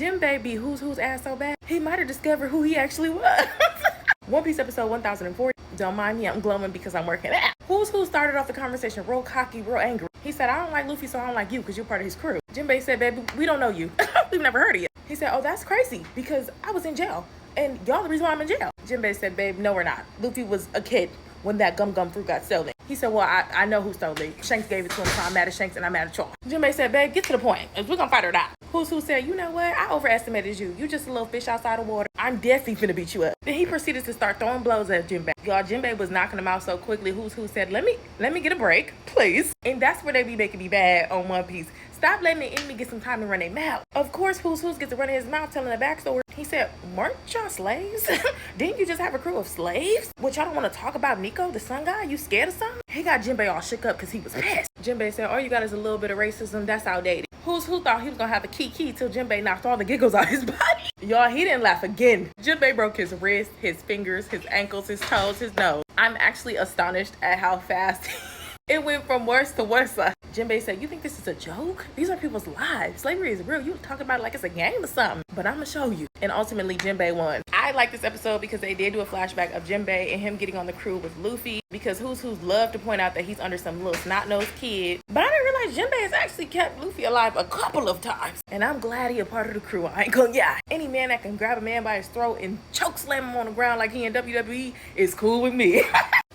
Jinbei beat who's ass so bad, he might have discovered who he actually was. One Piece episode 1040. Don't mind me, I'm glowing because I'm working out. Who started off the conversation real cocky, real angry. He said, I don't like Luffy, so I don't like you because you're part of his crew. Jinbei said, baby, we don't know you. We've never heard of you. He said, oh, that's crazy because I was in jail and y'all the reason why I'm in jail. Jinbei said, babe, no, we're not. Luffy was a kid when that gum fruit got stolen. He said, well, I know who stole it. Shanks gave it to him, so I'm mad at Shanks and I'm mad at y'all. Jinbei said, babe, get to the point. If we're gonna fight or not. Who said, you know what? I overestimated you. You just a little fish outside the water. I'm definitely finna beat you up. Then he proceeded to start throwing blows at Jinbei. Y'all, Jinbei was knocking him out so quickly. Who said, let me get a break, please. And that's where they be making me bad on One Piece. Stop letting the enemy get some time to run their mouth. Of course, Who's gets to run his mouth telling the backstory. He said, weren't y'all slaves? Didn't you just have a crew of slaves? What, y'all don't want to talk about Nico, the sun guy? You scared of something? He got Jinbei all shook up because he was pissed. Jinbei said, all you got is a little bit of racism. That's outdated. Who thought he was going to have a key till Jinbei knocked all the giggles out his body? Y'all, he didn't laugh again. Jinbei broke his wrist, his fingers, his ankles, his toes, his nose. I'm actually astonished at how fast it went from worse to worse. Jinbei said, you think this is a joke? These are people's lives. Slavery is real. You talking about it like it's a game or something. But I'm going to show you. And ultimately, Jinbei won. I like this episode because they did do a flashback of Jinbei and him getting on the crew with Luffy. Because Who's loved to point out that he's under some little snot-nosed kid. But I didn't realize Jinbei has actually kept Luffy alive a couple of times. And I'm glad he a part of the crew. I ain't gonna lie. Any man that can grab a man by his throat and choke slam him on the ground like he in WWE is cool with me.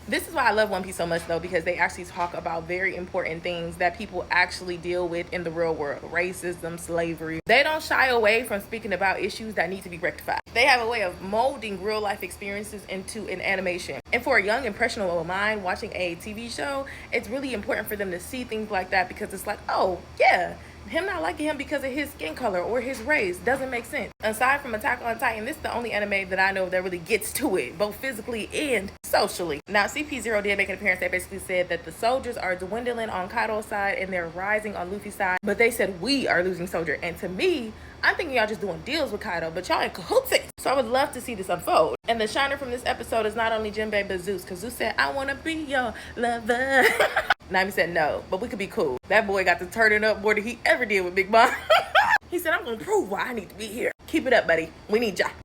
This is why I love One Piece so much though, because they actually talk about very important things that people actually deal with in the real world. Racism, slavery. They don't shy away from speaking about issues that need to be rectified. They have a way of molding real life experiences into an animation. And for a young, impressionable mind watching a TV show, it's really important for them to see things like that because it's like, oh, yeah, him not liking him because of his skin color or his race doesn't make sense. Aside from Attack on Titan, this is the only anime that I know that really gets to it, both physically and socially. Now, CP0 did make an appearance. They basically said that the soldiers are dwindling on Kaido's side and they're rising on Luffy's side, but they said we are losing soldier. And to me, I'm thinking y'all just doing deals with Kaido, but y'all in cahoots. So I would love to see this unfold. And the shiner from this episode is not only Jinbei, but Zeus, because Zeus said, I want to be your lover. Nami said no, but we could be cool. That boy got to turn it up more than he ever did with Big Mom. He said, I'm going to prove why I need to be here. Keep it up, buddy. We need ya.